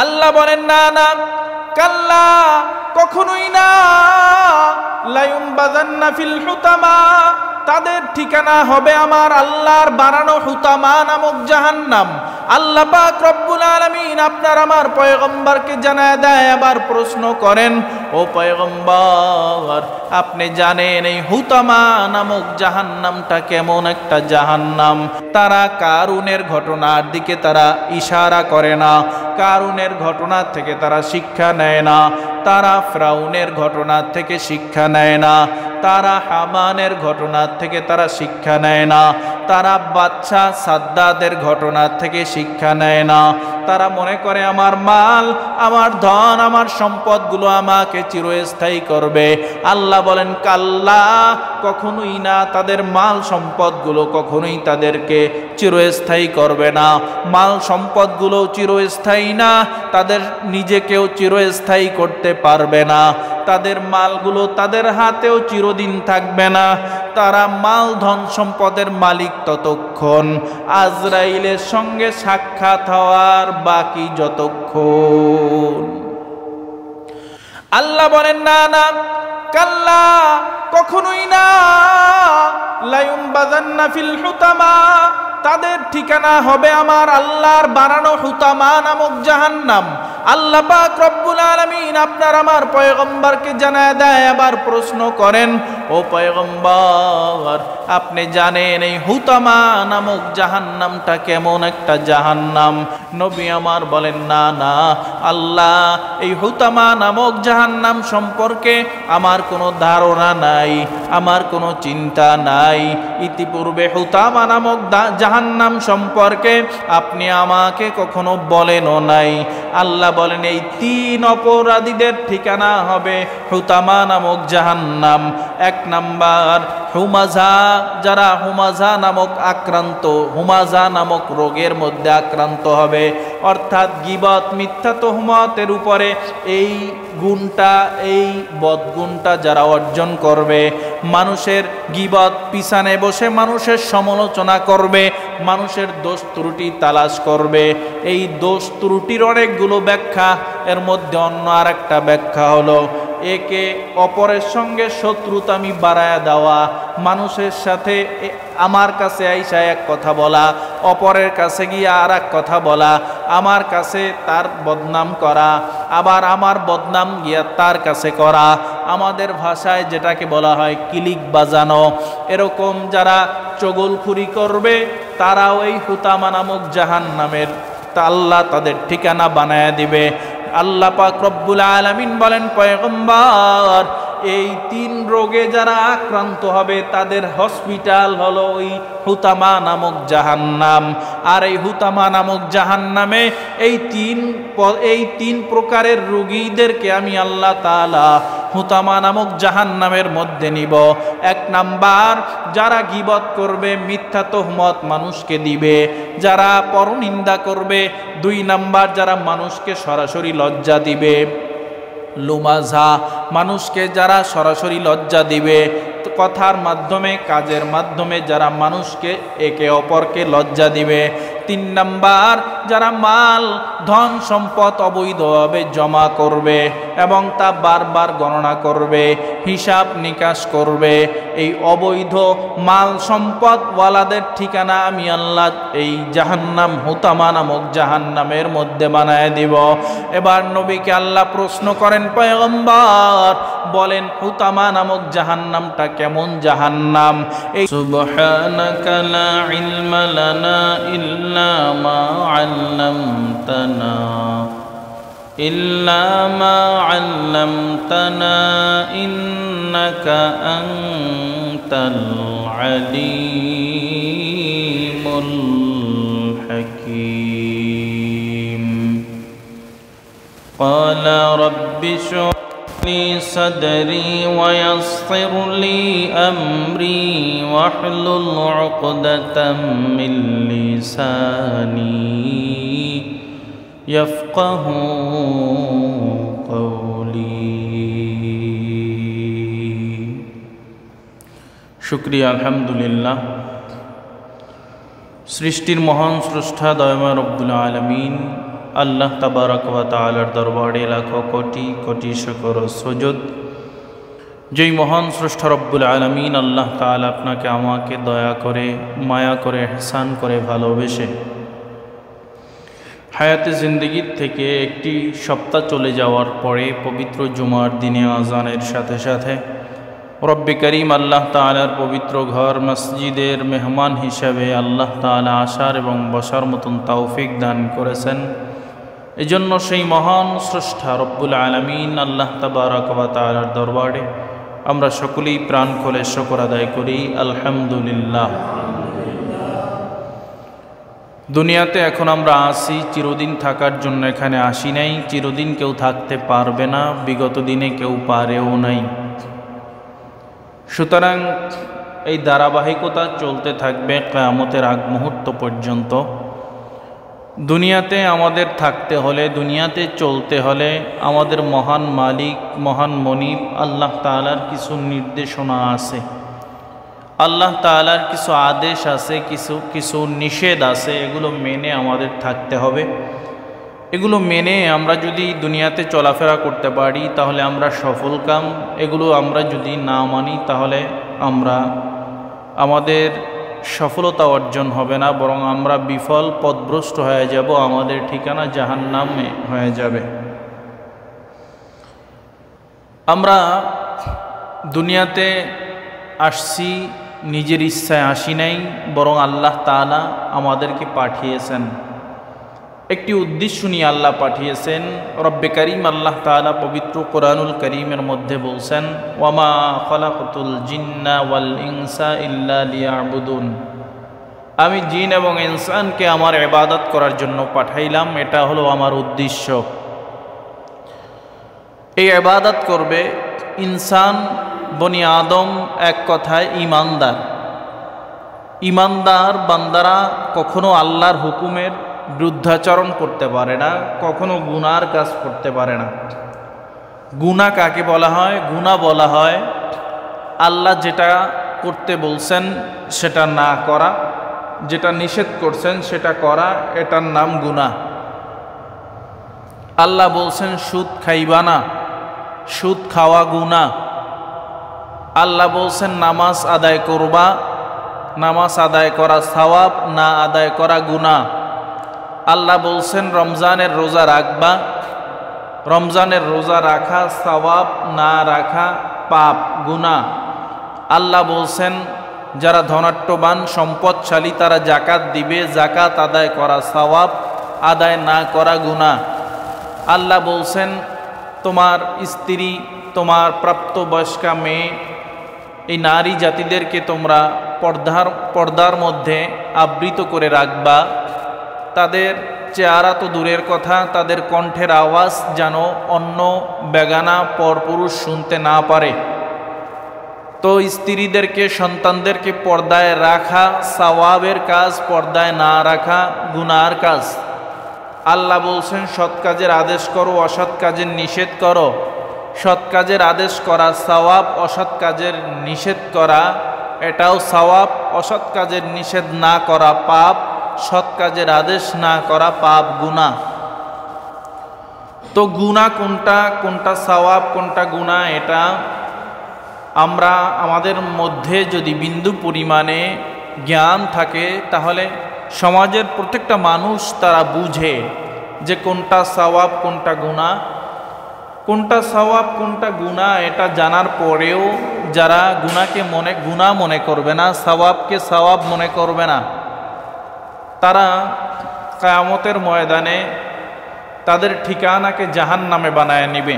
আল্লাহ বলেন না না, কাল্লা, কখনোই না, লায়ুমবাযান্না ফিল হুতামা, তাদের ঠিকানা হবে আমার আল্লাহর বানানো হুতামা নামক জাহান্নাম। আল্লাহ পাক রব্বুল আলামিন আপনার আমার পয়গম্বরকে জানায় দেয়, আবার প্রশ্ন করেন, ও পয়গম্বর, আপনি জানেন এই হুতামা নামক জাহান্নামটা কেমন একটা জাহান্নাম? তারা কারুনের ঘটনার দিকে তারা ইশারা করে না, কারুনের ঘটনা থেকে তারা শিক্ষা নেয় না, তারা ফিরাউনের ঘটনা থেকে শিক্ষা নেয় না, তারা হামানের ঘটনা থেকে তারা শিক্ষা নেয় না, তারা বাদশা সাদ্দাদের ঘটনা থেকে শিক্ষা নেয় না। তারা মনে করে আমার মাল, আমার ধন, আমার সম্পদগুলো আমাকে চিরস্থায়ী করবে। আল্লাহ বলেন কাল্লা, কখনোই না, তাদের মাল সম্পদগুলো কখনোই তাদেরকে চিরস্থায়ী করবে না। মাল সম্পদগুলো চিরস্থায়ী না, তাদের নিজেকেও চিরস্থায়ী করতে পারবে না। তাদের মালগুলো তাদের হাতেও চিরদিন থাকবে না। তারা মাল ধন সম্পদের মালিক ততক্ষণ, আজরাইলের সঙ্গে সাক্ষাৎ হওয়ার বাকি যতক্ষণ। আল্লাহ বলেন না না, কাল্লা, কখনোই না, লায়ুমবাযান্না ফিল হুতামা, তাদের ঠিকানা হবে আমার আল্লাহর বানানো হুতামা নামক জাহান্নাম। আল্লাহ পাক রব্বুল আলামিন আপনার আমার পয়গম্বরকে জানায় দেয়, আবার প্রশ্ন করেন, ও পয়গম্বর, আপনি জানেন এই হুতামা নামক জাহান্নামটা কেমন একটা জাহান্নাম? নবী আমার বলেন না না, আল্লাহ, এই হুতামা নামক জাহান্নাম সম্পর্কে আমার কোনো ধারণা নাই, আমার কোনো চিন্তা নাই। ইতিপূর্বে হুতামা নামক জাহান্নাম সম্পর্কে আপনি আমাকে কখনো বলেনও নাই। আল্লাহ বলেন এই তিন অপরাধীদের ঠিকানা হবে হুতামা নামক জাহান্নাম। এক নাম্বার হুমাজা, যারা হুমাজা নামক আক্রান্ত, হুমাজা নামক রোগের মধ্যে আক্রান্ত হবে, অর্থাৎ গীবত, মিথ্যা তুহমতের উপরে এই গুণটা, এই বদগুণটা যারা অর্জন করবে, মানুষের গীবত পিছনে বসে মানুষের সমালোচনা করবে, মানুষের দোষ ত্রুটি তালাশ করবে। এই দোষ ত্রুটির অনেকগুলো ব্যাখ্যা, এর মধ্যে অন্য আর একটা ব্যাখ্যা হলো একে অপরের সঙ্গে শত্রুতামি বাড়ায়া দেওয়া, মানুষের সাথে আমার কাছে আইসা এক কথা বলা, অপরের কাছে গিয়ে আর এক কথা বলা, আমার কাছে তার বদনাম করা, আবার আমার বদনাম গিয়া তার কাছে করা, আমাদের ভাষায় যেটাকে বলা হয় কিলিক বাজানো। এরকম যারা চগলখুরি করবে তারাও এই হুতামা নামক জাহান্নামের আল্লাহ তাদের ঠিকানা বানায় দিবে। আল্লাহ পাক রব্বুল আলামিন বলেন, পয়গম্বর, এই তিন রোগে যারা আক্রান্ত হবে তাদের হসপিটাল হলো ওই হুতামা নামক জাহান্নাম। আর এই হুতামা নামক জাহান্নামে এই তিন প্রকারের রোগীদেরকে আমি আল্লাহ তাআলা হুতামা নামক জাহান্নামের মধ্যে নিব। এক নাম্বার, যারা গীবত করবে, মিথ্যা তুহমত মানুষকে দিবে, যারা পরনিন্দা করবে। দুই নাম্বার, যারা মানুষকে সরাসরি লজ্জা দিবে, লুমাজা, মানুষকে যারা সরাসরি লজ্জা দিবে, কথার মাধ্যমে, কাজের মাধ্যমে যারা মানুষকে একে অপরকে লজ্জা দিবে। তিন নাম্বার, যারা মাল ধন সম্পদ অবৈধভাবে জমা করবে এবং তা বারবার গণনা করবে, হিসাব নিকাশ করবে। এই অবৈধ মাল সম্পদ ওয়ালাদের ঠিকানা আমি আল্লাহ এই জাহান্নাম, হুতামা নামক জাহান্নামের মধ্যে বানায় দিব। এবার নবীকে আল্লাহ প্রশ্ন করেন, পয়গম্বর বলেন হুতামা নামক জাহান্নামটা কেমন জাহান্নাম? এই সুবহানাকা লা ইলমা লানা ইল্লা মা আল্লামতানা ইল্লা মা আল্লামতানা ইন্নাকা আনতাল আলিমুল হাকীম। ক্বালা রাব্বি লি সাদরি ওয়া ইয়াসসির লি আমরি ওয়াহলুল উকদাতাম মিন লিসানি ইয়াফকাহু কওলি। শুকরিয়া, আলহামদুলিল্লাহ। সৃষ্টির মহান স্রষ্টা দয়াময় রব্বুল আলামিন আল্লাহ তাবারক ওয়া তাআলার দরবারে লাখো কোটি কোটি শুকর ও সুজুদ, যেই মহান স্রষ্টা রব্বুল আলামিন আল্লাহ তাআলা আপনাকে আমাকে দয়া করে, মায়া করে, ইহসান করে ভালোবেসে হায়াতে জিন্দেগির থেকে একটি সপ্তাহ চলে যাওয়ার পরে পবিত্র জুমার দিনে আজানের সাথে সাথে রব্বে করিম আল্লাহ তাআলার পবিত্র ঘর মসজিদের মেহমান হিসাবে আল্লাহ তাআলা আসার এবং বসার মতন তৌফিক দান করেছেন। এজন্য সেই মহান স্রষ্টা রব্বুল আলামিন আল্লাহ তাবারক ওয়া তাআলার দরবারে আমরা সকলেই প্রাণ খুলে শুকর আদায় করি, আলহামদুলিল্লাহ। দুনিয়াতে এখন আমরা আসি, চিরদিন থাকার জন্য এখানে আসি নাই। চিরদিন কেউ থাকতে পারবে না, বিগত দিনে কেউ পারেও নাই। সুতরাং এই ধারাবাহিকতা চলতে থাকবে কিয়ামতের আগ মুহূর্ত পর্যন্ত। দুনিয়াতে আমাদের থাকতে হলে, দুনিয়াতে চলতে হলে আমাদের মহান মালিক, মহান মনিব আল্লাহ তাআলার কিছু নির্দেশনা আছে, আল্লাহ তাআলার কিছু আদেশ আছে, কিছু নিষেধ আছে। এগুলো মেনে আমাদের থাকতে হবে। এগুলো মেনে আমরা যদি দুনিয়াতে চলাফেরা করতে পারি তাহলে আমরা সফলকাম। এগুলো আমরা যদি না মানি তাহলে আমাদের সফলতা অর্জন হবে না, বরং আমরা বিফল, পথভ্রষ্ট হয়ে যাব। আমাদের ঠিকানা জাহান্নামে হয়ে যাবে। আমরা দুনিয়াতে আসছি, নিজের ইচ্ছায় আসি নাই, বরং আল্লাহ তাআলা আমাদেরকে পাঠিয়েছেন। একটি উদ্দেশ্য নিয়ে আল্লাহ পাঠিয়েছেন। রব্বে করিম আল্লাহ তাআলা পবিত্র কোরআনুল করিমের মধ্যে বলছেন, ওয়ামা খালাকতুল জিন্না ওয়াল ইনসা ইল্লা লিয়াবুদুন, আমি জিন এবং ইনসানকে আমার ইবাদত করার জন্য পাঠাইলাম। এটা হলো আমার উদ্দেশ্য। এই ইবাদত করবে ইনসান, বনি আদম, এক কথায় ঈমানদার। ঈমানদার বান্দারা কখনো আল্লাহর হুকুমের বিরুদ্ধাচরণ করতে পারে না, কখনো গুনার কাজ করতে পারে না। গুনাহ কাকে বলা হয়? গুনাহ বলা হয় আল্লাহ যেটা করতে বলছেন সেটা না করা, যেটা নিষেধ করছেন সেটা করা, এটার নাম গুনাহ। আল্লাহ বলছেন সুদ খাইবা না, সুদ খাওয়া গুনাহ। আল্লাহ বলছেন নামাজ আদায় করবা, নামাজ আদায় করা সওয়াব, না আদায় করা গুনাহ। আল্লাহ বলছেন রমজানের রোজা রাখবা, রমজানের রোজা রাখা সওয়াব, না রাখা পাপ, গুনাহ। আল্লাহ বলছেন যারা ধনাঢ্যবান, সম্পদশালী, তারা জাকাত দিবে, জাকাত আদায় করা সওয়াব, আদায় না করা গুনাহ। আল্লাহ বলছেন তোমার স্ত্রী, তোমার প্রাপ্তবয়স্কা মেয়ে, এই নারী জাতিদেরকে তোমরা পর্দার মধ্যে আবৃত করে রাখবা। তাদের চেহারা তো দূরের কথা, তাদের কণ্ঠের আওয়াজ যেন অন্য বেগানা পরপুরুষ শুনতে না পারে। তো স্ত্রীদেরকে, সন্তানদেরকে পর্দায় রাখা সওয়াবের কাজ, পর্দায় না রাখা গুনার কাজ। আল্লাহ বলছেন সৎ কাজের আদেশ করো, অসৎ কাজের নিষেধ করো। সৎ কাজের আদেশ করা সওয়াব, অসৎ কাজের নিষেধ করা এটাও সওয়াব। অসৎ কাজের নিষেধ না করা পাপ, সৎ কাজের আদেশ না করা পাপ, গুনাহ। তো গুনাহ কোনটা, কোনটা সওয়াব, কোনটা গুনাহ, এটা আমরা আমাদের মধ্যে যদি বিন্দু পরিমাণে জ্ঞান থাকে তাহলে সমাজের প্রত্যেকটা মানুষ তারা বুঝে যে কোনটা সওয়াব, কোনটা গুনাহ। কোনটা সওয়াব, কোনটা গুনাহ এটা জানার পরেও যারা গুনাহকে গুনাহ মনে করবে না, সওয়াবকে সওয়াব মনে করবে না, তারা কিয়ামতের ময়দানে তাদের ঠিকানাকে জাহান্নামে বানায় নিবে।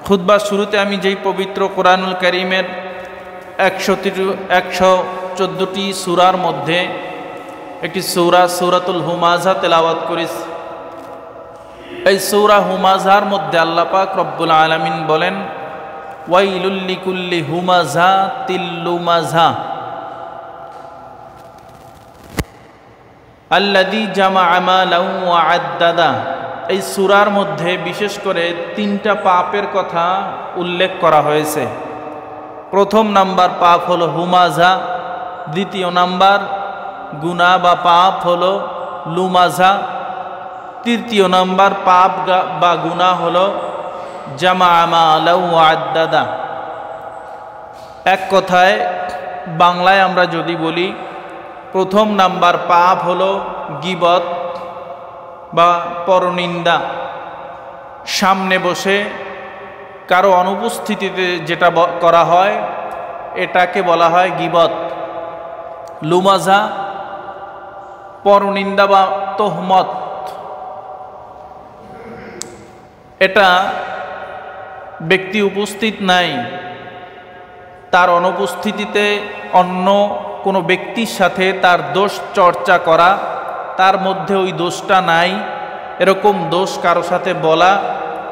খুতবার শুরুতে আমি যেই পবিত্র কোরআনুল কারীমের 114টি সূরার মধ্যে একটি সূরা সূরাতুল হুমাযা তেলাওয়াত করেছি। এই সূরা হুমাযার মধ্যে আল্লাহ পাক রব্বুল আলামিন বলেন, ওয়াইলুল লিকুল্লি হুমাযাতিল লুমাযা আল্লাযী জামাআ মালান ওয়া আদ্দাদা। এই সূরার মধ্যে বিশেষ করে 3টা পাপের কথা উল্লেখ করা হয়েছে। প্রথম নাম্বার পাপ হলো হুমাযা, দ্বিতীয় নাম্বার গুনাহ বা পাপ হলো লুমাযা, তৃতীয় নাম্বার পাপ বা গুনাহ হলো জামা মালাউ আদ্দাদা। এক কথায় বাংলায় আমরা যদি বলি, প্রথম নাম্বার পাপ হলো গীবত বা পরনিন্দা। সামনে বসে কারো অনুপস্থিতিতে যেটা করা হয় এটাকে বলা হয় গীবত। লুমাজা পরনিন্দা বা তোহমত, এটা ব্যক্তি উপস্থিত নাই, তার অনুপস্থিতিতে অন্য কোনো ব্যক্তির সাথে তার দোষ চর্চা করা, তার মধ্যে ওই দোষটা নাই এরকম দোষ কারো সাথে বলা,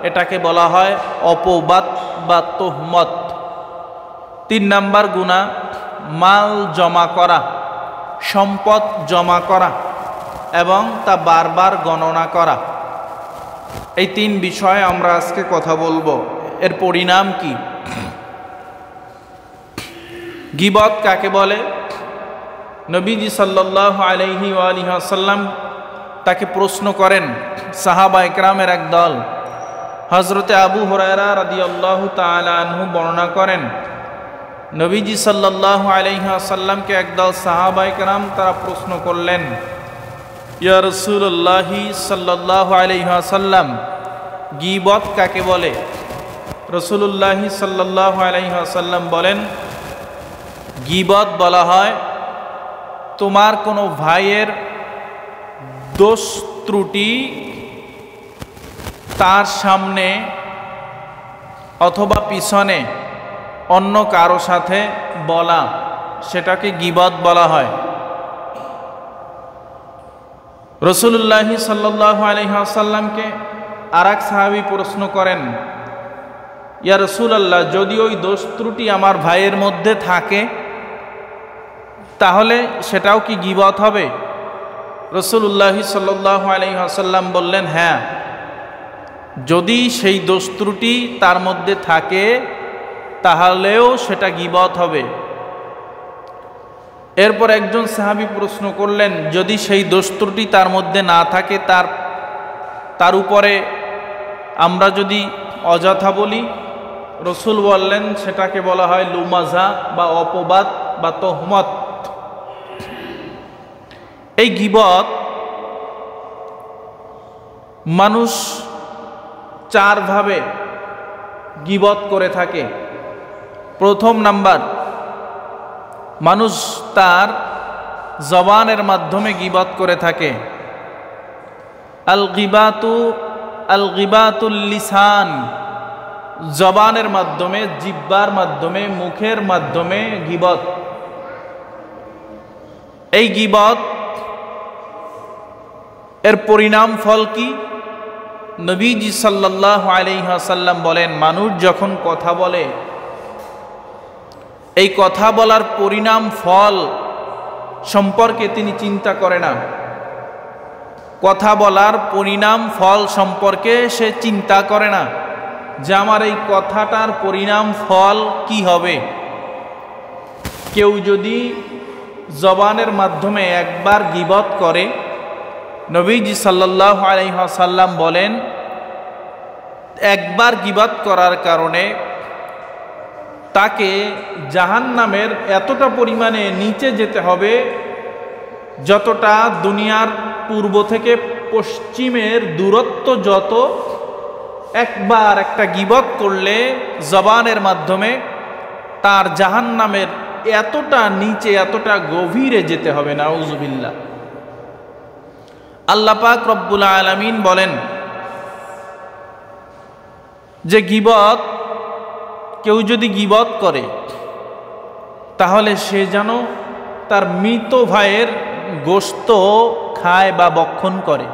এটাকে বলা হয় অপবাদ বা তোহমত। 3 নাম্বার গুনাহ মাল জমা করা, সম্পদ জমা করা এবং তা বারবার গণনা করা। এই 3 বিষয়ে আমরা আজকে কথা বলবো। এর পরিণাম কি? গীবত কাকে বলে? নবীজি সাল্লাল্লাহু আলাইহি ওয়া আলিহি ওয়াসাল্লাম তাকে প্রশ্ন করেন, সাহাবা ইকরামের এক দল। হযরতে আবু হুরায়রা রাদিয়াল্লাহু তাআলা আনহু বর্ণনা করেন, নবীজি সাল্লাল্লাহু আলাইহি ওয়াসাল্লামকে একদল সাহাবা ইকরাম তারা প্রশ্ন করলেন, ইয়া রাসূলুল্লাহ সাল্লাল্লাহু আলাইহি ওয়াসাল্লাম, গীবত কাকে বলে? রাসূলুল্লাহ সাল্লাল্লাহু আলাইহি ওয়াসাল্লাম বলেন, গীবত বলা হয় তোমার কোনো ভাইয়ের দোষ ত্রুটি তার সামনে অথবা পিছনে অন্য কারো সাথে বলা, সেটাকে গীবত বলা হয়। রাসূলুল্লাহ সাল্লাল্লাহু আলাইহি ওয়াসাল্লামকে আরেক সাহাবী প্রশ্ন করেন, ইয়া রাসূলুল্লাহ, যদি ওই দোষ ত্রুটি আমার ভাইয়ের মধ্যে থাকে তাহলে সেটাও কি গীবত হবে? রাসূলুল্লাহ সাল্লাল্লাহু আলাইহি ওয়াসাল্লাম বললেন, হ্যাঁ, যদি সেই দোষ ত্রুটি তার মধ্যে থাকে তাহলেও সেটা গীবত হবে। এরপর একজন সাহাবী প্রশ্ন করলেন, যদি সেই দোষ ত্রুটি তার মধ্যে না থাকে, তার উপরে আমরা যদি অযথা বলি, রসুল বললেন সেটাকে বলা হয় লুমাজা বা অপবাদ বা তোহমত। এই গীবত মানুষ 4 ভাবে গীবত করে থাকে। প্রথম নাম্বার, মানুষ তার জবানের মাধ্যমে গীবত করে থাকে। আল গিবাতুল লিসান, জবানের মাধ্যমে, জিহ্বার মাধ্যমে, মুখের মাধ্যমে গীবত। এই গীবত এর পরিণাম ফল কি? নবীজি সাল্লাল্লাহু আলাইহি ওয়াসাল্লাম বলেন, মানুষ যখন কথা বলে, এই কথা বলার পরিণাম ফল সম্পর্কে তিনি চিন্তা করে না। কথা বলার পরিণাম ফল সম্পর্কে সে চিন্তা করে না যে আমার এই কথাটার পরিণাম ফল কি হবে। কেউ যদি জবানের মাধ্যমে একবার গীবত করে, নবীজি সাল্লাল্লাহু আলাইহি ওয়াসাল্লাম বলেন, একবার গীবত করার কারণে তাকে জাহান্নামের এতটা পরিমাণে নিচে যেতে হবে যতটা দুনিয়ার পূর্ব থেকে পশ্চিমের দূরত্ব যত। একবার একটা গীবত করলে জবানের মাধ্যমে তার জাহান্নামের এতটা নিচে, এতটা গভীরে যেতে হবে। নাউজুবিল্লাহ। আল্লাহ পাক রব্বুল আলামিন বলেন যে গীবত, কেউ যদি গীবত করে তাহলে সে যেন তার মৃত ভাইয়ের গোশত খায় বা ভক্ষণ করে।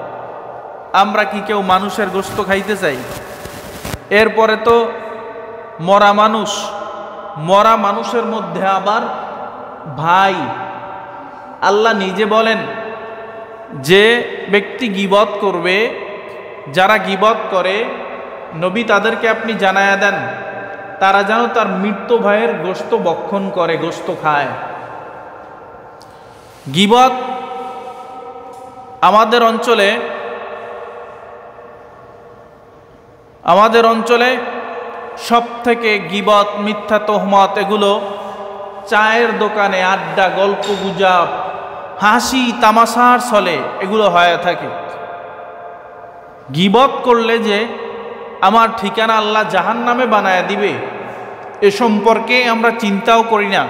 আমরা কি কেউ মানুষের গোশত খাইতে চাই? এরপরে তো মরা মানুষের মধ্যে আবার ভাই। আল্লাহ নিজে বলেন যে ব্যক্তি গীবত করবে, যারা গীবত করে, নবী তাদেরকে আপনি জানায়া দেন তারা যেন তার মৃত ভাইয়ের গোশত ভক্ষণ করে, গোশত খায়। গীবত আমাদের অঞ্চলে আমাদের অঞ্চলে সব থেকে গীবত, মিথ্যা তোহমত এগুলো চায়ের দোকানে আড্ডা, গল্প গুজব, হাসি তামাশার ছলে এগুলো হয়ে থাকে। গীবত করলে যে আমার ঠিকানা আল্লাহ জাহান্নামে বানায় দিবে এ সম্পর্কে আমরা চিন্তাও করি না।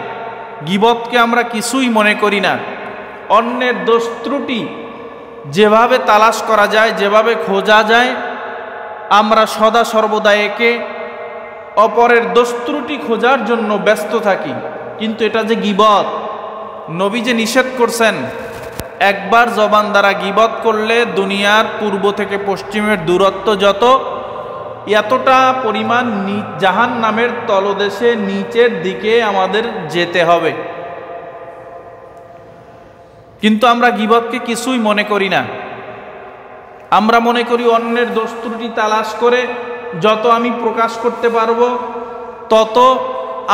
গীবতকে আমরা কিছুই মনে করি না। অন্যের দোষ ত্রুটি যেভাবে তালাশ করা যায়, যেভাবে খোঁজা যায়, আমরা সদা সর্বদা একে অপরের দোষ ত্রুটি খোঁজার জন্য ব্যস্ত থাকি। কিন্তু এটা যে গীবত, নবী যে নিষেধ করছেন, একবার জবান দ্বারা গীবত করলে দুনিয়ার পূর্ব থেকে পশ্চিমের দূরত্ব যত, এতটা পরিমাণ জাহান্নামের তলদেশে নিচের দিকে আমাদের যেতে হবে। কিন্তু আমরা গীবতকে কিছুই মনে করি না। আমরা মনে করি অন্যের দোষ ত্রুটি তালাশ করে যত আমি প্রকাশ করতে পারবো তত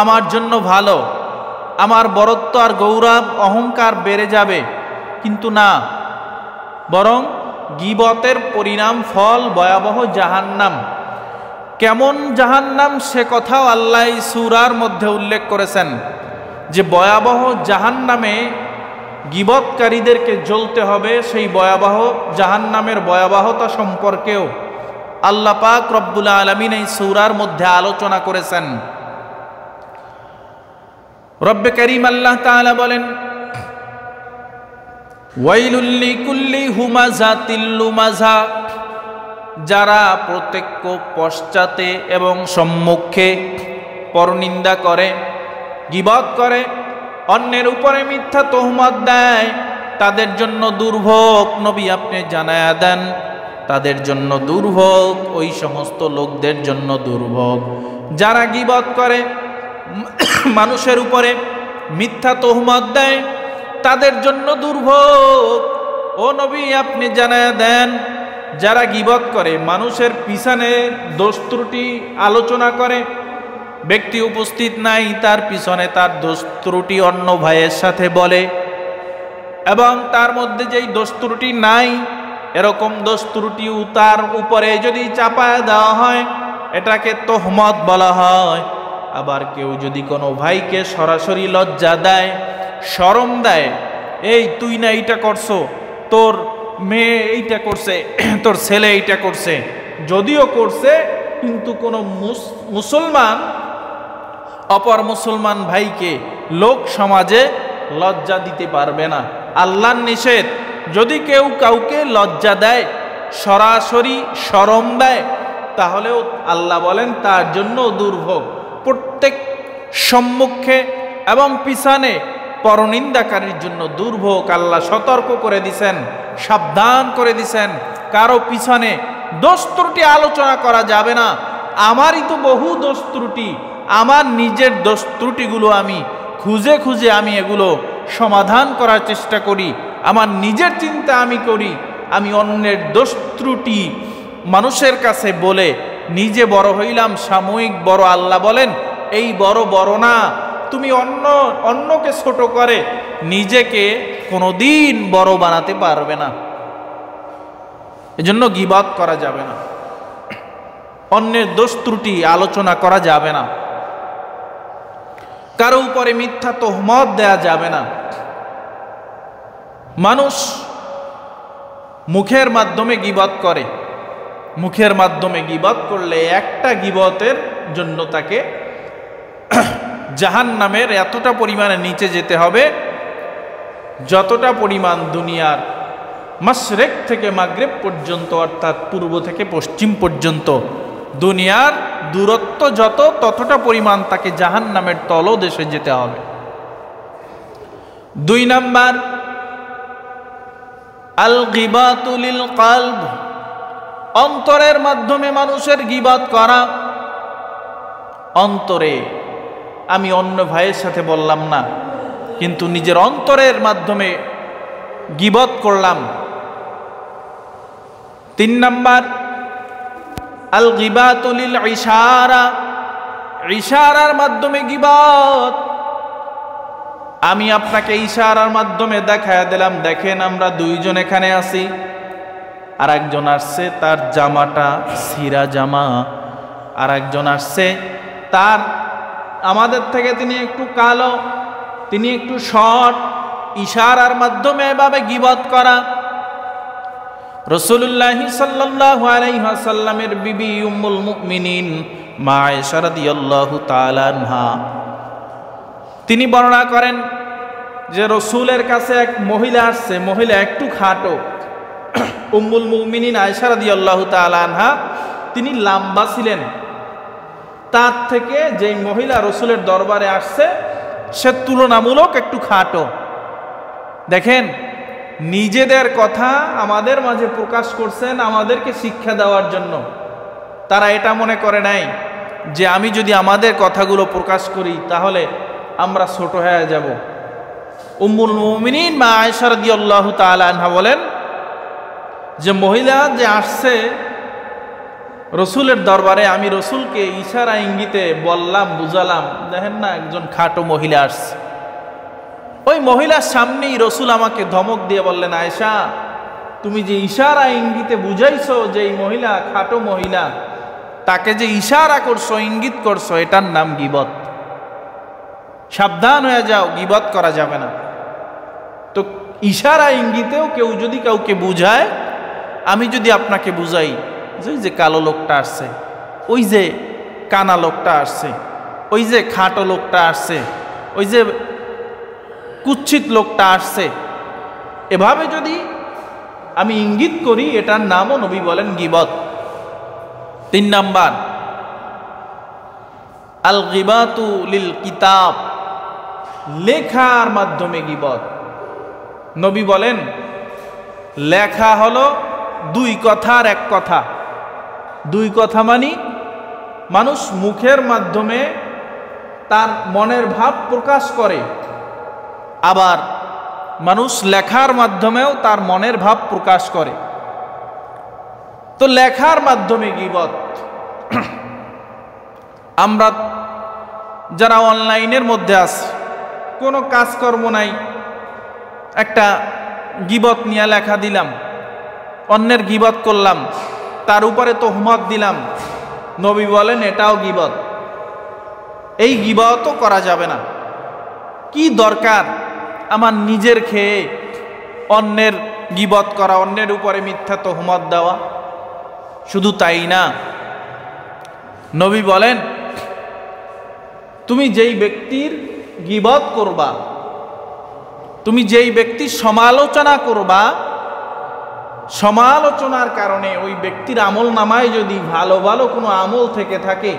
আমার জন্য ভালো, আমার বরত্ব আর গৌরব অহংকার বেড়ে যাবে। কিন্তু না, বরং গীবতের পরিণাম ফল ভয়াবহ জাহান্নাম। কেমন জাহান্নাম সে কথাও আল্লাহ সূরার মধ্যে উল্লেখ করেছেন যে ভয়াবহ জাহান্নামে গীবতকারীদেরকে জ্বলতে হবে। সেই ভয়াবহ জাহান্নামের ভয়াবহতা সম্পর্কেও আল্লাহ পাক রব্বুল আলামিন এই সূরার মধ্যে আলোচনা করেছেন। রব্বে কারীম আল্লাহ তাআলা বলেন, ওয়াইলুল লিকুল্লি হুমাযাতিল লুমাযা, যারা প্রত্যক্ষ, পশ্চাতে এবং সম্মুখে পরনিন্দা করে, গীবত করে, অন্যের উপরে মিথ্যা তোহমত দেয়, তাদের জন্য দুর্ভোগ। নবী আপনি জানায়া দেন তাদের জন্য দুর্ভোগ, ওই সমস্ত লোকদের জন্য দুর্ভোগ যারা গীবত করে, মানুষের উপরে মিথ্যা তোহমত দেয়, তাদের জন্য দুর্ভোগ। ও নবী আপনি জানায়া দেন যারা গীবত করে, মানুষের পিছনে দোষ ত্রুটি আলোচনা করে, ব্যক্তি উপস্থিত নাই, তার পিছনে তার দোষ ত্রুটি অন্য ভাইয়ের সাথে বলে, এবং তার মধ্যে যেই দোষ ত্রুটি নাই এরকম দোষ ত্রুটিও তার উপরে যদি চাপায় দেওয়া হয় এটাকে তোহমত বলা হয়। আবার কেউ যদি কোনো ভাইকে সরাসরি লজ্জা দেয়, শরম দেয়, এই তুই না এইটা করছো, তোর মেয়ে এইটা করছে, তোর ছেলে এইটা করছে, যদিও করছে কিন্তু কোনো মুসলমান অপর মুসলমান ভাইকে লোক সমাজে লজ্জা দিতে পারবে না। আল্লাহর নিষেধ, যদি কেউ কাউকে লজ্জা দেয়, সরাসরি শরম দেয়, তাহলেও আল্লাহ বলেন তার জন্য দুর্ভোগ। প্রত্যেক সম্মুখে এবং পিছনে পরনিন্দাকারীর জন্য দুর্ভোগ। আল্লাহ সতর্ক করে দিছেন, সাবধান করে দিছেন, কারো পিছনে দোষ ত্রুটি আলোচনা করা যাবে না। আমারই তো বহু দোষ ত্রুটি, আমার নিজের দোষ ত্রুটিগুলো আমি খুঁজে খুঁজে আমি এগুলো সমাধান করার চেষ্টা করি, আমার নিজের চিন্তা আমি করি। আমি অন্যের দোষ ত্রুটি মানুষের কাছে বলে নিজে বড় হইলাম, সাময়িক বড়। আল্লাহ বলেন এই বড় বড় না, তুমি অন্যকে ছোট করে নিজেকে কোনোদিন বড় বানাতে পারবে না। এজন্য গীবত করা যাবে না, অন্যের দোষ ত্রুটি আলোচনা করা যাবে না, কারো উপরে মিথ্যা তোহমত দেয়া যাবে না। মানুষ মুখের মাধ্যমে গীবত করে, মুখের মাধ্যমে গীবত করলে একটা গীবতের জন্য তাকে জাহান্নামের এতটা পরিমাণে নিচে যেতে হবে যতটা পরিমাণ দুনিয়ার মাশরিক থেকে মাগরিব পর্যন্ত, অর্থাৎ পূর্ব থেকে পশ্চিম পর্যন্ত দুনিয়ার দূরত্ব যত, ততটা পরিমাণ তাকে জাহান্নামের তলদেশে যেতে হবে। 2 নাম্বার, আল গীবাতু লিল কলব, অন্তরের মাধ্যমে মানুষের গীবত করা। অন্তরে, আমি অন্য ভাইয়ের সাথে বললাম না, কিন্তু নিজের অন্তরের মাধ্যমে গীবত করলাম। 3 নাম্বার, আল গীবাতু লিল ইশারা, ইশারার মাধ্যমে গীবত। আমি আপনাকে ইশারার মাধ্যমে দেখায়া দিলাম, দেখেন আমরা 2 জন এখানে আছি, আর একজন আসছে তার জামাটা ছিঁড়া জামা, আর একজন আসছে তার আমাদের থেকে তিনি একটু কালো, তিনি একটু শর্ট, ইশারার মাধ্যমে এভাবে গীবত করা। রাসূলুল্লাহ সাল্লাল্লাহু আলাইহি ওয়াসাল্লামের বিবি উম্মুল মুমিনিন মা আয়েশা রাদিয়াল্লাহু তাআলা আনহা তিনি বর্ণনা করেন যে রাসূলের কাছে এক মহিলা আসছে, মহিলা একটু খাটো। উম্মুল মুমিনিন আয়েশা রাদিয়াল্লাহু তাআলা আনহা তিনি লম্বা ছিলেন, তার থেকে যেই মহিলা রাসূলের দরবারে আসছে সে তুলনামূলক একটু খাটো। দেখেন, নিজেদের কথা আমাদের মাঝে প্রকাশ করছেন আমাদেরকে শিক্ষা দেওয়ার জন্য। তারা এটা মনে করে নাই যে আমি যদি আমাদের কথাগুলো প্রকাশ করি তাহলে আমরা ছোট হয়ে যাব। উম্মুল মুমিনিন মা আয়েশা রাদিয়াল্লাহু তাআলা আনহা বলেন যে মহিলা যে আসছে রসুলের দরবারে, আমি রসুলকে ইশারা ইঙ্গিতে বললাম, বুঝালাম, দেখেন না একজন খাটো মহিলা আসছে। ওই মহিলার সামনেই রসুল আমাকে ধমক দিয়ে বললেন, আয়েশা তুমি যে ইশারা ইঙ্গিতে বুঝাইছো যে এই মহিলা খাটো মহিলা, তাকে যে ইশারা করছো, ইঙ্গিত করছো, এটার নাম গীবত। সাবধান হয়ে যাও, গীবত করা যাবে না। তো ইশারা ইঙ্গিতেও কেউ যদি কাউকে বুঝায়, আমি যদি আপনাকে বুঝাই ওই যে কালো লোকটা আসছে, ওই যে কানা লোকটা আসছে, ওই যে খাটো লোকটা আসছে, ওই যে কুৎসিত লোকটা আসছে, এভাবে যদি আমি ইঙ্গিত করি, এটার নামও নবী বলেন গীবত। 3 নাম্বার, আল গীবাতু লিল কিতাব, লেখার মাধ্যমে গীবত। নবী বলেন লেখা হলো 2 কথার 1 কথা। 2 কথা মানে মানুষ মুখের মাধ্যমে তার মনের ভাব প্রকাশ করে, আবার মানুষ লেখার মাধ্যমেও তার মনের ভাব প্রকাশ করে। তো লেখার মাধ্যমে গীবত, আমরা যারা অনলাইনের মধ্যে আছি, কোনো কাজকর্ম নাই, একটা গীবত নিয়ে লেখা দিলাম, অন্যের গীবত করলাম, তার উপরে তোহমত দিলাম, নবী বলেন এটাও গীবত। এই গীবতও করা যাবে না। কি দরকার আমার নিজের খেয়ে অন্যের গীবত করা, অন্যের উপরে মিথ্যা তোহমত দেওয়া? শুধু তাই না, নবী বলেন তুমি যেই ব্যক্তির গীবত করবা, তুমি যেই ব্যক্তির সমালোচনা করবা, সমালোচনার কারণে ওই ব্যক্তির আমল নামায় যদি ভালো ভালো কোনো আমল থেকে থাকে,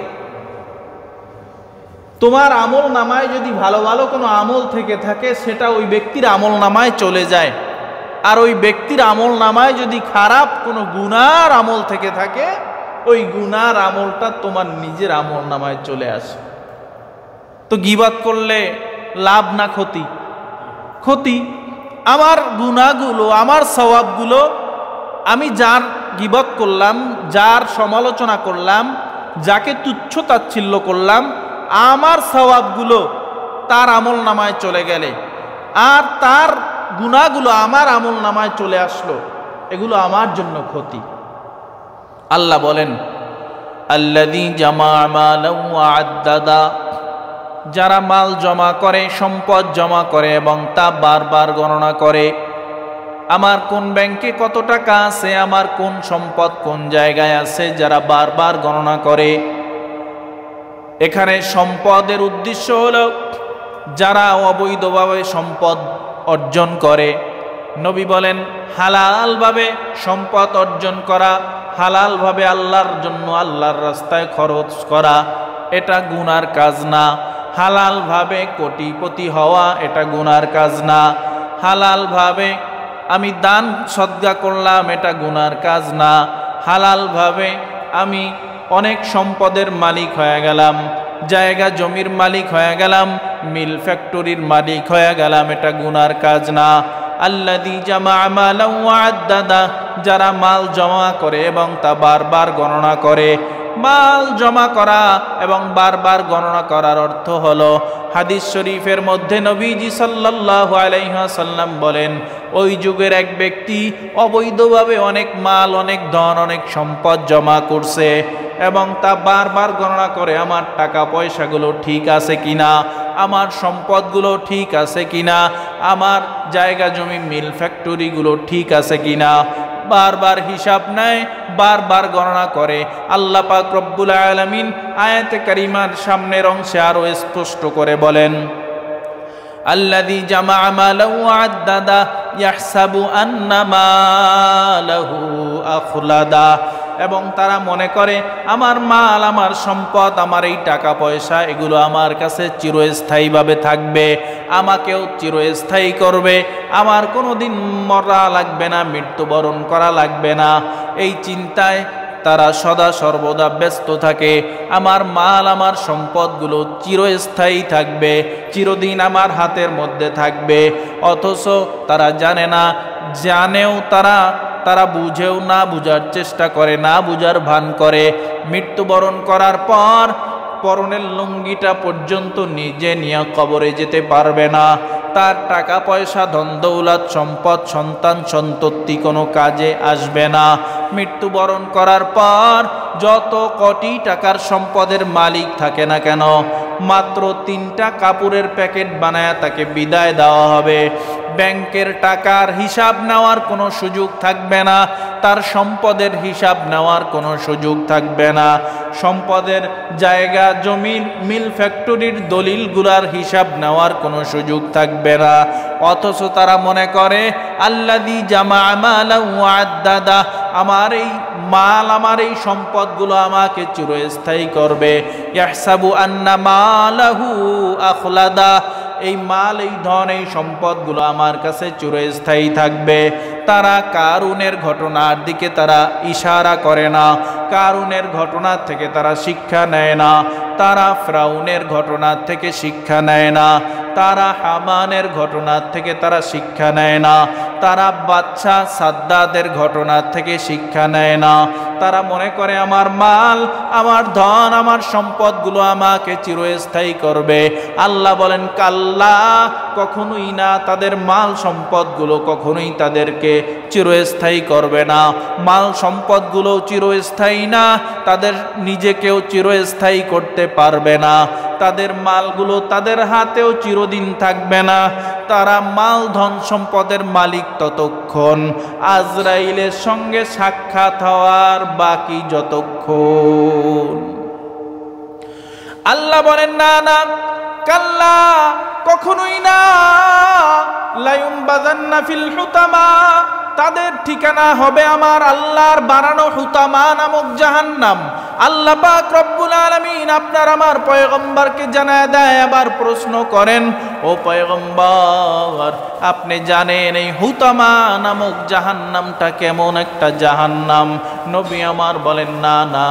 তোমার আমল নামায় যদি ভালো ভালো কোনো আমল থেকে থাকে, সেটা ওই ব্যক্তির আমল নামায় চলে যায়। আর ওই ব্যক্তির আমল নামায় যদি খারাপ কোনো গুনার আমল থেকে থাকে, ওই গুনার আমলটা তোমার নিজের আমল নামায় চলে আসে। তো গীবত করলে লাভ না ক্ষতি? ক্ষতি। আমার গুনাহগুলো, আমার সওয়াবগুলো, আমি যার গীবত করলাম, যার সমালোচনা করলাম, যাকে তুচ্ছ তাচ্ছিল্য করলাম, আমার সওয়াবগুলো তার আমল নামায় চলে গেলে, আর তার গুনাহগুলো আমার আমল নামায় চলে আসলো, এগুলো আমার জন্য ক্ষতি। আল্লাহ বলেন আল্লাযী জামা মালান ওয়া আদ্দাদা, যারা মাল জমা করে, সম্পদ জমা করে এবং তা বারবার গণনা করে, আমার কোন ব্যাংকে কত টাকা আছে, আমার কোন সম্পদ কোন জায়গায় আছে, যারা বারবার গণনা করে। এখানে সম্পদের উদ্দেশ্য হলো যারা অবৈধভাবে সম্পদ অর্জন করে। নবী বলেন হালালভাবে সম্পদ অর্জন করা, হালালভাবে আল্লাহর জন্য আল্লাহর রাস্তায় খরচ করা, এটা গুনার কাজ না। হালালভাবে কোটিপতি হওয়া, এটা গুনার কাজ না। হালালভাবে আমি দান সদকা করলাম, এটা গুনার কাজ না। হালালভাবে আমি অনেক সম্পদের মালিক হয়ে গেলাম, জায়গা জমির মালিক হয়ে গেলাম, মিল ফ্যাক্টরির মালিক হয়ে গেলাম, এটা গুনার কাজ না। আল্লাযী জামা মালান ওয়া আদ্দাদা, যারা মাল জমা করে এবং তা বারবার গণনা করে, মাল জমা করা এবং বারবার গণনা করার অর্থ হলো, হাদিস শরীফের মধ্যে নবীজি সাল্লাল্লাহু আলাইহি ওয়াসাল্লাম বলেন, ওই যুগের এক ব্যক্তি অবৈধভাবে অনেক মাল, অনেক ধন, অনেক সম্পদ জমা করছে এবং তা বারবার গণনা করে আমার টাকা পয়সাগুলো ঠিক আছে কিনা, আমার সম্পদগুলো ঠিক আছে কিনা, আমার জায়গা জমি মিল ফ্যাক্টরিগুলো ঠিক আছে কিনা, বারবার হিসাব নেয়, বারবার গণনা করে। আল্লাহ পাক রব্বুল আলামিন আয়াতে কারিমার সামনের অংশে আরো স্পষ্ট করে বলেন, আল্লাযী জামাআ মালাহু ওয়া আদ্দাদা ইয়াহসাবু আন্না মালাহু আখলাদা, এবং তারা মনে করে আমার মাল, আমার সম্পদ, আমার এই টাকা পয়সা এগুলো আমার কাছে চিরস্থায়ীভাবে থাকবে, আমাকেও চিরস্থায়ী করবে, আমার কোনোদিন মরা লাগবে না, মৃত্যুবরণ করা লাগবে না। এই চিন্তায় তারা সদা সর্বদা ব্যস্ত থাকে। আমার মাল, আমার সম্পদগুলো চিরস্থায়ী থাকবে, চিরদিন আমার হাতের মধ্যে থাকবে, অথচ তারা জানে না, জানেও তারা বুঝেও না, বুঝার চেষ্টা করে না, বুঝার ভান করে। মৃত্যুবরণ করার পর পরনের লুঙ্গিটা পর্যন্ত নিজে নিয়ে কবরে যেতে পারবে না, তার টাকা পয়সা, ধন দৌলত, সম্পদ, সন্তান সন্ততি কোনো কাজে আসবে না। মৃত্যুবরণ করার পর যত কোটি টাকার সম্পদের মালিক থাকে না কেন, মাত্র 3টা কাপড়ের প্যাকেট বানায় তাকে বিদায় দেওয়া হবে। ব্যাংকের টাকার হিসাব নেওয়ার কোনো সুযোগ থাকবে না, তার সম্পদের হিসাব নেওয়ার কোনো সুযোগ থাকবে না, সম্পদের জায়গা জমির মিল ফ্যাক্টরির দলিলগুলার হিসাব নেওয়ার কোনো সুযোগ থাকবে না। অথচ তারা মনে করে আল্লাযী জামাআ মালাহু ওয়া আদ্দাদা, আমার এই মাল, আমার এই সম্পদগুলো আমাকে চিরস্থায়ী করবে। ইয়াহসাবু আন্না মালাহু আখলাদা, এই মাল, এই ধন, এই সম্পদগুলো আমার কাছে চিরস্থায়ী থাকবে। তারা কারুনের ঘটনার দিকে তারা ইশারা করে না, কারুনের ঘটনা থেকে তারা শিক্ষা নেয় না, তারা ফিরআউনের ঘটনা থেকে শিক্ষা নেয় না, তারা হামানের ঘটনা থেকে তারা শিক্ষা নেয় না, তারা বাদশা সাদ্দাদের ঘটনা থেকে শিক্ষা নেয় না। তারা মনে করে আমার মাল, আমার ধন, আমার সম্পদগুলো আমাকে চিরস্থায়ী করবে। আল্লাহ বলেন কাল্লা, কখনোই না, তাদের মাল সম্পদগুলো কখনোই তাদেরকে চিরস্থায়ী করবে না। মাল সম্পদগুলো চিরস্থায়ী না, তাদের নিজেকেও চিরস্থায়ী করতে পারবে না। তাদের মালগুলো তাদের হাতেও চিরদিন থাকবে না। তারা মাল, ধন, সম্পদের মালিক ততক্ষণ, আজরাইলের সঙ্গে সাক্ষাৎ হওয়ার বাকি যতক্ষণ। আল্লাহ বলেন না, না, কাল্লা, কখনোই না, লায়ুমবাযান্না ফিল হুতামা, তাদের ঠিকানা হবে আমার আল্লাহর বানানো হুতামা নামক জাহান্নাম। আল্লাহ পাক রব্বুল আলামিন আপনার আমার পয়গম্বরকে জানায় দেয়, আবার প্রশ্ন করেন, ও পয়গম্বর, আপনি জানেন এই হুতামা নামক জাহান্নামটা কেমন একটা জাহান্নাম? নবী আমার বলেন, না না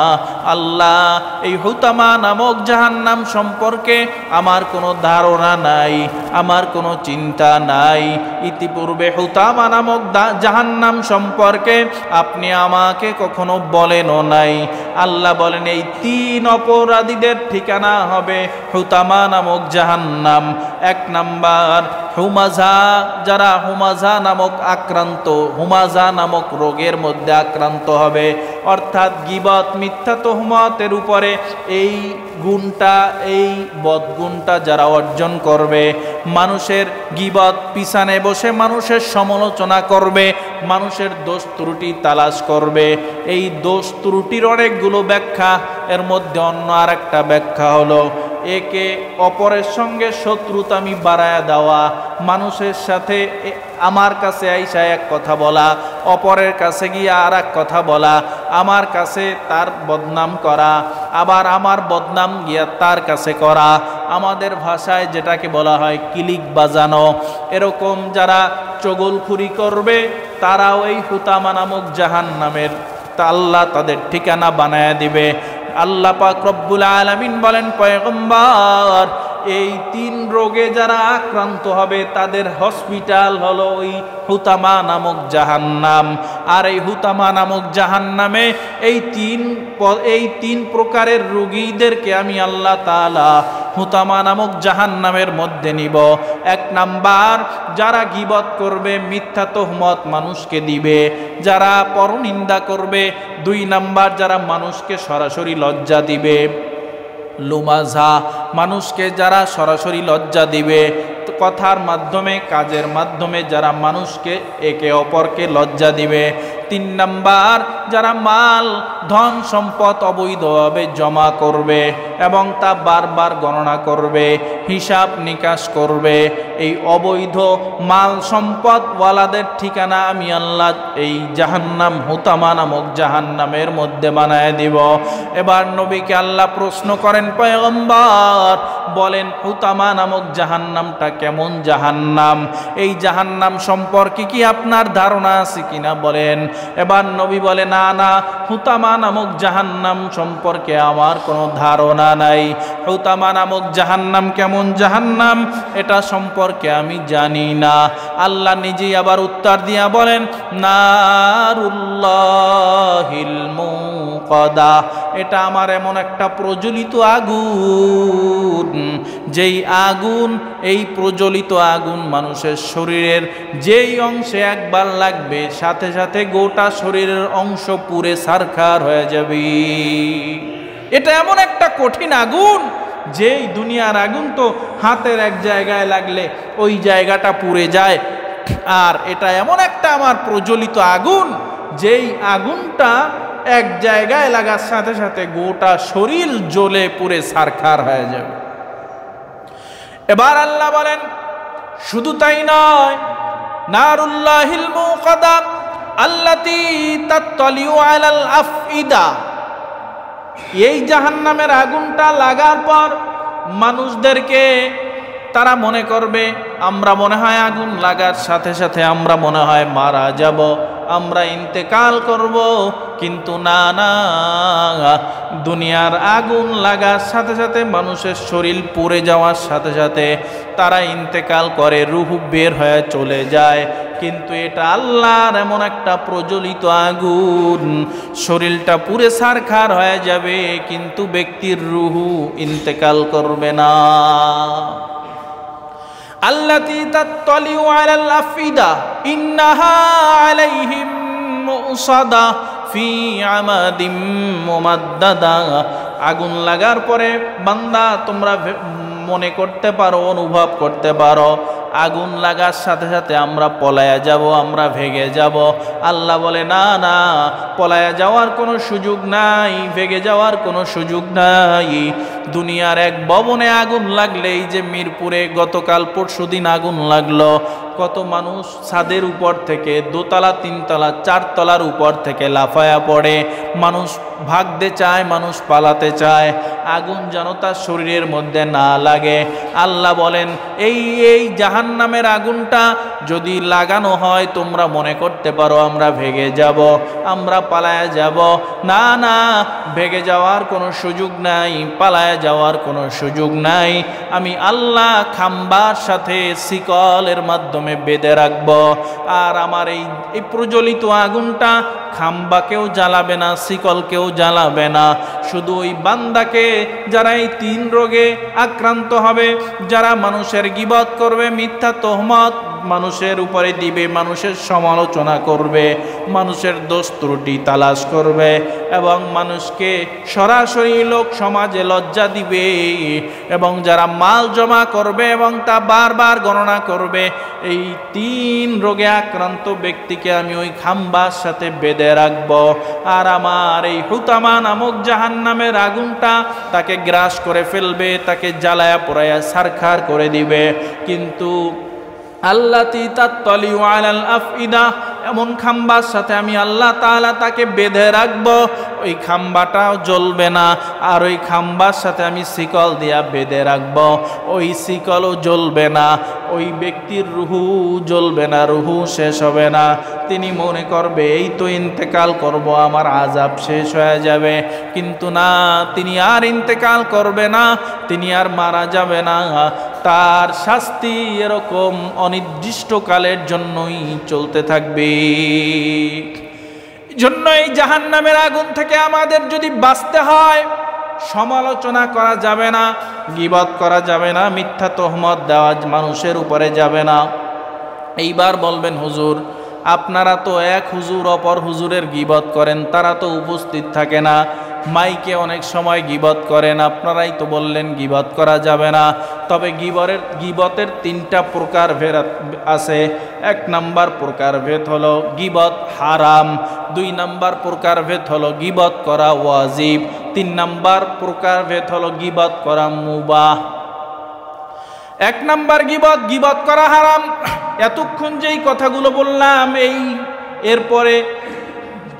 আল্লাহ, এই হুতামা নামক জাহান্নাম সম্পর্কে আমার কোনো ধারণা নাই, আমার কোনো চিন্তা নাই। ইতিপূর্বে হুতামা নামক জাহান্নাম সম্পর্কে আপনি আমাকে কখনো বলেনও নাই। আল্লাহ বলেন এই 3 অপরাধীদের ঠিকানা হবে হুতামা নামক জাহান্নাম। 1 নাম্বার হুমাজা, যারা হুমাজা নামক আক্রান্ত, হুমাজা নামক রোগের মধ্যে আক্রান্ত হবে, অর্থাৎ গীবত, মিথ্যা তুহমতের উপরে এই গুণটা, এই বদগুণটা যারা অর্জন করবে, মানুষের গীবত পিছনে বসে মানুষের সমালোচনা করবে, মানুষের দোষ ত্রুটি তালাশ করবে। এই দোষ ত্রুটির অনেকগুলো ব্যাখ্যা, এর মধ্যে অন্য আর একটা ব্যাখ্যা হলো একে অপরের সঙ্গে শত্রুতামি বাড়ায়া দেওয়া, মানুষের সাথে আমার কাছে আইসা এক কথা বলা, অপরের কাছে গিয়ে আর এক কথা বলা, আমার কাছে তার বদনাম করা, আবার আমার বদনাম গিয়া তার কাছে করা, আমাদের ভাষায় যেটাকে বলা হয় কিলিক বাজানো। এরকম যারা চগলখুরি করবে তারা ওই হুতামা নামক জাহান্নামের আল্লাহ তাদের ঠিকানা বানায় দিবে। আল্লাহ পাক রব্বুল আলামিন বলেন, পয়গম্বর, এই 3 রোগে যারা আক্রান্ত হবে তাদের হসপিটাল হলো ওই হুতামা নামক জাহান্নাম। আর এই হুতামা নামক জাহান্নামে এই তিন প্রকারের রোগীদেরকে আমি আল্লাহ তাআলা হুতামা নামক জাহান্নামের মধ্যে নিব। 1 নাম্বার, যারা গীবত করবে, মিথ্যা তোহমত মানুষকে দিবে, যারা পরনিন্দা করবে। 2 নাম্বার, যারা মানুষকে সরাসরি লজ্জা দিবে, লুমাজা, মানুষকে যারা সরাসরি লজ্জা দিবে, কথার মাধ্যমে কাজের মাধ্যমে যারা মানুষকে একে অপরকে লজ্জা দিবে। 3 নাম্বার, যারা মাল ধন সম্পদ অবৈধভাবে জমা করবে এবং তা বারবার গণনা করবে, হিসাব নিকাশ করবে। এই অবৈধ মাল সম্পদ ওয়ালাদের ঠিকানা আমি আল্লাহ এই জাহান্নাম, হুতামা নামক জাহান্নামের মধ্যে বানায় দিব। এবার নবীকে আল্লাহ প্রশ্ন করেন, পয়গম্বর বলেন হুতামা নামক জাহান্নামটা কেমন জাহান্নাম? এই জাহান্নাম সম্পর্কে কি আপনার ধারণা আছে কিনা বলেন। এবার নবী বলে, না না, হুতামা নামক জাহান্নাম সম্পর্কে আমার কোনো ধারণা নাই। হুতামা নামক জাহান্নাম কেমন জাহান্নাম এটা সম্পর্কে আমি জানি না। আল্লাহ নিজেই আবার উত্তর দিয়া বলেন, নারুল্লাহিল মুকাদা, এটা আমার এমন একটা প্রজ্বলিত আগুন, যেই আগুন, এই প্রজ্বলিত আগুন মানুষের শরীরের যেই অংশে একবার লাগবে সাথে সাথে গোটা শরীরের অংশ পুড়ে ছারখার হয়ে যাবে। এটা এমন একটা কঠিন আগুন, যেই দুনিয়ার আগুন তো হাতের এক জায়গায় লাগলে ওই জায়গাটা পুড়ে যায়, আর এটা এমন একটা আমার প্রজ্বলিত আগুন, যেই আগুনটা এক জায়গায় লাগার সাথে সাথে গোটা শরীর জ্বলে পুড়ে ছারখার হয়ে যাবে। এবার আল্লাহ বলেন, শুধু তাই নয়, নারুল্লাহিল মুকাদা আল্লাতী তাত্তালিউ আলাল আফইদা, এই জাহান্নামের আগুনটা লাগার পর মানুষদেরকে তারা মনে করবে, আমরা মনে হয় আগুন লাগার সাথে সাথে আমরা মনে হয় মারা যাব, আমরা ইন্তেকাল করব। কিন্তু না না, দুনিয়ার আগুন লাগার সাথে সাথে মানুষের শরীর পুড়ে যাওয়ার সাথে সাথে তারা ইন্তেকাল করে, রূহ বের হয়ে চলে যায়। কিন্তু এটা আল্লাহর এমন একটা প্রজ্বলিত আগুন, শরীরটা পুড়ে ছারখার হয়ে যাবে কিন্তু ব্যক্তির রূহ ইন্তেকাল করবে না। আল্লাতী তাত্তালিউ আলাল আফইদা ইন্নাহা আলাইহিম মুসাদা ফি আমাদিম মুমাদ্দাদা। আগুন লাগার পরে বান্দা তোমরা মনে করতে পারো, অনুভব করতে পারো, আগুন লাগার সাথে সাথে আমরা পলায়া যাব, আমরা ভেগে যাব। আল্লাহ বলে, না না, পলায়া যাওয়ার কোনো সুযোগ নাই, ভেগে যাওয়ার কোনো সুযোগ নাই। দুনিয়ার এক ভবনে আগুন লাগলেই, যে মিরপুরে গতকাল পরশুদিন আগুন লাগলো, কত মানুষ ছাদের উপর থেকে 2 তলা 3 তলা 4 তলার উপর থেকে লাফায়া পড়ে, মানুষ ভাগতে চায়, মানুষ পালাতে চায়, আগুন যেন তার শরীরের মধ্যে না লাগে। আল্লাহ বলেন, এই জাহান্নামের আগুনটা যদি লাগানো হয় তোমরা মনে করতে পারো আমরা ভেগে যাব, আমরা পালায়া যাব। না না, ভেগে যাওয়ার কোনো সুযোগ নাই, পালায়া যাওয়ার কোনো সুযোগ নাই। আমি আল্লাহ খাম্বার সাথে শিকলের মাধ্যমে বেঁধে রাখব। আর আমার এই প্রজ্বলিত আগুনটা খাম্বাকেও জ্বালাবে না, শিকলকেও জ্বালাবে না। শুধু ওই বান্দাকে যারা এই 3 রোগে আক্রান্ত হবে, যারা মানুষের গীবত করবে, মিথ্যা তোহমত মানুষের উপরে দিবে, মানুষের সমালোচনা করবে, মানুষের দোষ ত্রুটি তালাশ করবে এবং মানুষকে সরাসরি লোক সমাজে লজ্জা দিবে, এবং যারা মাল জমা করবে এবং তা বারবার গণনা করবে, এই 3 রোগে আক্রান্ত ব্যক্তিকে আমি ওই খাম্বার সাথে বেঁধে রাখব। আর আমার এই হুতামা নামক জাহান্নামের আগুনটা তাকে গ্রাস করে ফেলবে, তাকে জ্বালায়া পোড়ায়া ছারখার করে দিবে। কিন্তু আল্লাতী তাত্তালিউ আলাল আফইদা, এমন খাম্বার সাথে আমি আল্লাহ তাআলা তাকে বেঁধে রাখবো, ওই খাম্বাটাও জ্বলবে না। আর ওই খাম্বার সাথে আমি শিকল দিয়া বেঁধে রাখবো, ওই শিকলও জ্বলবে না। ওই ব্যক্তির রুহু জ্বলবে না, রুহু শেষ হবে না। তিনি মনে করবে এই তো ইন্তেকাল করব, আমার আযাব শেষ হয়ে যাবে। কিন্তু না, তিনি আর ইন্তেকাল করবে না, তিনি আর মারা যাবে না। তার শাস্তি এরকম অনির্দিষ্টকালের জন্যই চলতে থাকবে। জন্য এই জাহান্নামের আগুন থেকে আমাদের যদি বাঁচতে হয়, সমালোচনা করা যাবে না, গীবত করা যাবে না, মিথ্যা তহমত দেওয়া মানুষের উপরে যাবে না। এইবার বলবেন হুজুর, আপনারা তো এক হুজুর অপর হুজুরের গীবত করেন, তারা তো উপস্থিত থাকে না, মাইকে অনেক সময় গীবত করেন, আপনারাই তো বললেন গীবত করা যাবে না। তবে গীবতের তিনটা প্রকার ভেদ আছে। এক নাম্বার প্রকার ভেদ হলো গীবত হারাম, দুই নাম্বার প্রকার ভেদ হলো গীবত করা ওয়াজিব, তিন নাম্বার প্রকার ভেদ হলো গীবত করা মুবাহ। এক নাম্বার গীবত করা হারাম। এতক্ষণ যেই কথাগুলো বললাম, এরপরে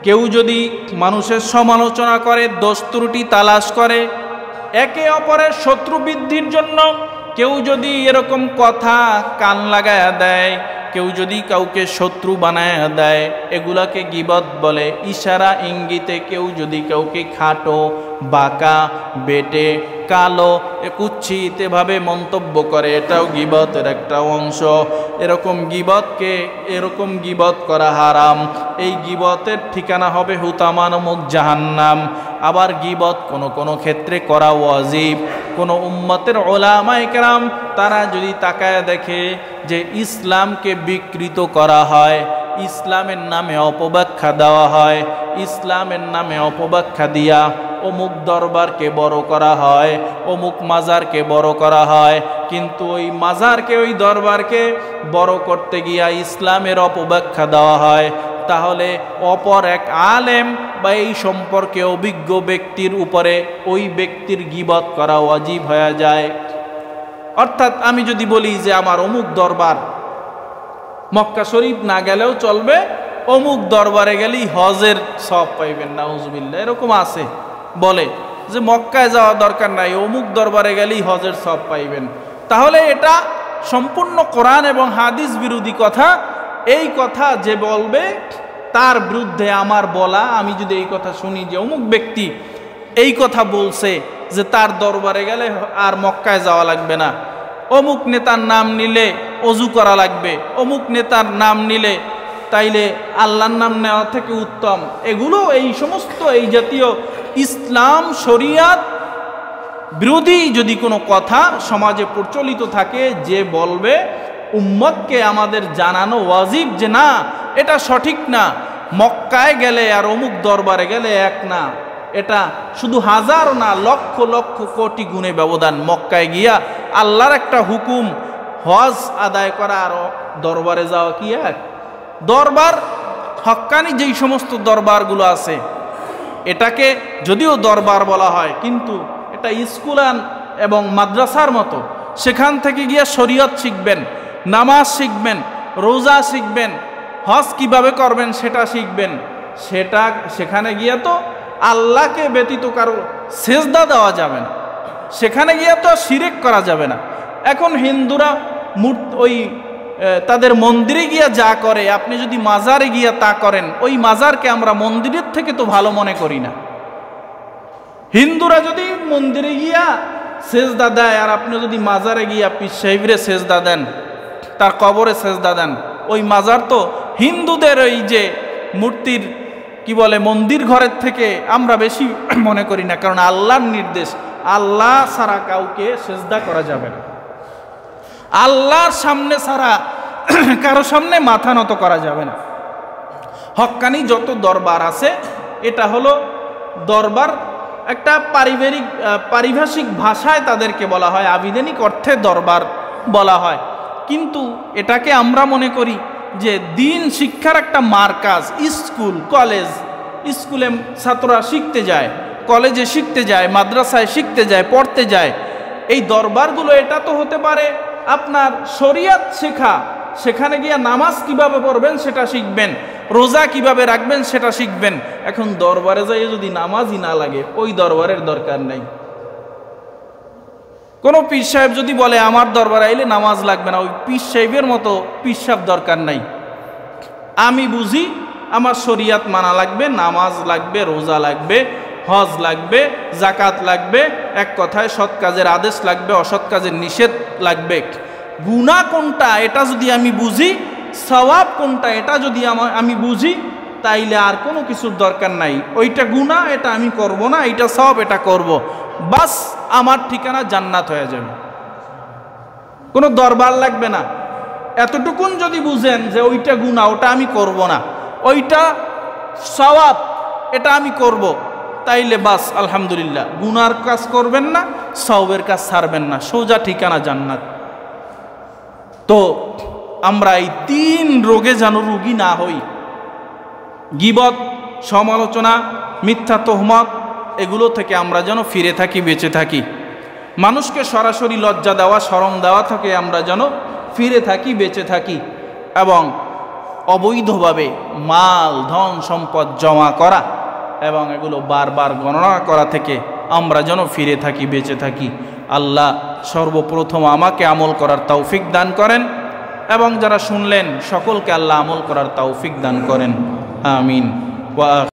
কেউ যদি মানুষের সমালোচনা করে, দোষ ত্রুটি তালাশ করে, একে অপরের শত্রু বৃদ্ধির জন্য কেউ যদি এরকম কথা কান লাগায়া দেয়, কেউ যদি কাউকে শত্রু বানায়া দেয়, এগুলাকে গীবত বলে। ইশারা ইঙ্গিতে কেউ যদি কাউকে খাটো, বাঁকা, বেটে, কালো, কুৎসিত এভাবে মন্তব্য করে, এটাও গীবতের একটা অংশ। এরকম গীবত করা হারাম। এই গীবতের ঠিকানা হবে হুতামা নামক জাহান্নাম। আবার গীবত কোনো ক্ষেত্রে করা ওয়াজিব। কোনো উম্মতের উলামায়ে কেরাম তারা যদি তাকায় দেখে যে ইসলামকে বিকৃত করা হয়, ইসলামের নামে অপব্যাখ্যা দেওয়া হয়, ইসলামের নামে অপব্যাখ্যা দিয়া অমুক দরবারকে বড় করা হয়, অমুক মাজারকে বড় করা হয়, কিন্তু ওই মাজারকে, ওই দরবারকে বড় করতে গিয়া ইসলামের অপব্যাখ্যা দেওয়া হয়, তাহলে অপর এক আলেম বা এই সম্পর্কে অভিজ্ঞ ব্যক্তির উপরে ওই ব্যক্তির গীবত করা ওয়াজিব হয়ে যায়। অর্থাৎ আমি যদি বলি যে আমার অমুক দরবার, মক্কা শরীফ না গেলেও চলবে, অমুক দরবারে গেলেই হজের সওয়াব পাইবেন, নাউজুবিল্লাহ, এরকম আছে, বলে যে মক্কায় যাওয়া দরকার নাই, অমুক দরবারে গেলেই হজের সওয়াব পাইবেন, তাহলে এটা সম্পূর্ণ কোরআন এবং হাদিস বিরোধী কথা। এই কথা যে বলবে তার বিরুদ্ধে আমার বলা, আমি যদি এই কথা শুনি যে অমুক ব্যক্তি এই কথা বলছে যে তার দরবারে গেলে আর মক্কায় যাওয়া লাগবে না, অমুক নেতার নাম নিলে অজু করা লাগবে, অমুক নেতার নাম নিলে তাইলে আল্লাহর নাম নেওয়া থেকে উত্তম, এগুলো এই সমস্ত এই জাতীয় ইসলাম শরিয়াত বিরোধী যদি কোনো কথা সমাজে প্রচলিত থাকে, যে বলবে উম্মতকে আমাদের জানানো ওয়াজিব যে না, এটা সঠিক না, মক্কায় গেলে আর অমুক দরবারে গেলে এক না, এটা শুধু হাজার না, লক্ষ লক্ষ কোটি গুণে ব্যবধান। মক্কায় গিয়া আল্লাহর একটা হুকুম হজ আদায় করা আর দরবারে যাওয়া কি এক? দরবার হক্কানি যেই সমস্ত দরবারগুলো আছে, এটাকে যদিও দরবার বলা হয়, কিন্তু এটা স্কুলান এবং মাদ্রাসার মতো। সেখান থেকে গিয়া শরীয়ত শিখবেন, নামাজ শিখবেন, রোজা শিখবেন, হজ কিভাবে করবেন সেটা শিখবেন। সেখানে গিয়া তো আল্লাহকে ব্যতীত কারো সেজদা দেওয়া যাবে না, সেখানে গিয়া তো শিরক করা যাবে না। এখন হিন্দুরা তাদের মন্দিরে গিয়া যা করে, আপনি যদি মাজারে গিয়া তা করেন, ওই মাজারকে আমরা মন্দিরের থেকে তো ভালো মনে করি না। হিন্দুরা যদি মন্দিরে গিয়া সেজদা দেয়, আর আপনি যদি মাজারে গিয়া পীর সাহেবরে সেজদা দেন, তার কবরে সেজদা দেন, ওই মাজার তো হিন্দুদের ওই যে মূর্তির কি বলে মন্দির ঘরের থেকে আমরা বেশি মনে করি না, কারণ আল্লাহর নির্দেশ, আল্লাহ ছাড়া কাউকে সেজদা করা যাবে না, আল্লাহর সামনে ছাড়া কারো সামনে মাথা নত করা যাবে না। হক্কানি যত দরবার আছে, এটা হলো দরবার, একটা পারিভাষিক ভাষায় তাদেরকে বলা হয়, আবিধানিক অর্থে দরবার বলা হয়, কিন্তু এটাকে আমরা মনে করি যে দিন শিক্ষার একটা মারকাজ, স্কুল কলেজ। স্কুলে ছাত্ররা শিখতে যায়, কলেজে শিখতে যায়, মাদ্রাসায় শিখতে যায়, পড়তে যায়। এই দরবারগুলো এটা তো হতে পারে আপনার শরিয়াত শেখা, সেখানে গিয়ে নামাজ কিভাবে পড়বেন সেটা শিখবেন, রোজা কিভাবে রাখবেন সেটা শিখবেন। এখন দরবারে যাই যদি নামাজই না লাগে, ওই দরবারের দরকার নাই। কোনো পীর সাহেব যদি বলে আমার দরবারে আইলে নামাজ লাগবে না, ওই পীর সাহেবের মতো পীর সাহেব দরকার নাই। আমি বুঝি আমার শরিয়াত মানা লাগবে, নামাজ লাগবে, রোজা লাগবে, হজ লাগবে, জাকাত লাগবে, এক কথায় সৎ কাজের আদেশ লাগবে, অসৎ কাজের নিষেধ লাগবে। গুনাহ কোনটা এটা যদি আমি বুঝি, সওয়াব কোনটা এটা যদি আমি বুঝি, তাইলে আর কোনো কিছুর দরকার নাই। ওইটা গুনাহ এটা আমি করব না, এইটা সওয়াব এটা করব, বাস আমার ঠিকানা জান্নাত হয়ে যাবে, কোনো দরবার লাগবে না। এতটুকুন যদি বুঝেন যে ওইটা গুনাহ ওটা আমি করব না, ওইটা সওয়াব এটা আমি করব, তাইলে বাস আলহামদুলিল্লাহ, গুনার কাজ করবেন না, সওয়াবের কাজ ছাড়বেন না, সোজা ঠিকানা জান্নাত। তো আমরা এই 3 রোগে যেন রোগী না হই। গীবত, সমালোচনা, মিথ্যা তোহমত, এগুলো থেকে আমরা যেন ফিরে থাকি, বেঁচে থাকি। মানুষকে সরাসরি লজ্জা দেওয়া, শরম দেওয়া থেকে আমরা যেন ফিরে থাকি, বেঁচে থাকি। এবং অবৈধভাবে মাল, ধন, সম্পদ জমা করা এবং এগুলো বারবার গণনা করা থেকে আমরা যেন ফিরে থাকি, বেঁচে থাকি। আল্লাহ সর্বপ্রথম আমাকে আমল করার তৌফিক দান করেন এবং যারা শুনলেন সকলকে আল্লাহ আমল করার তৌফিক দান করেন। আমিন।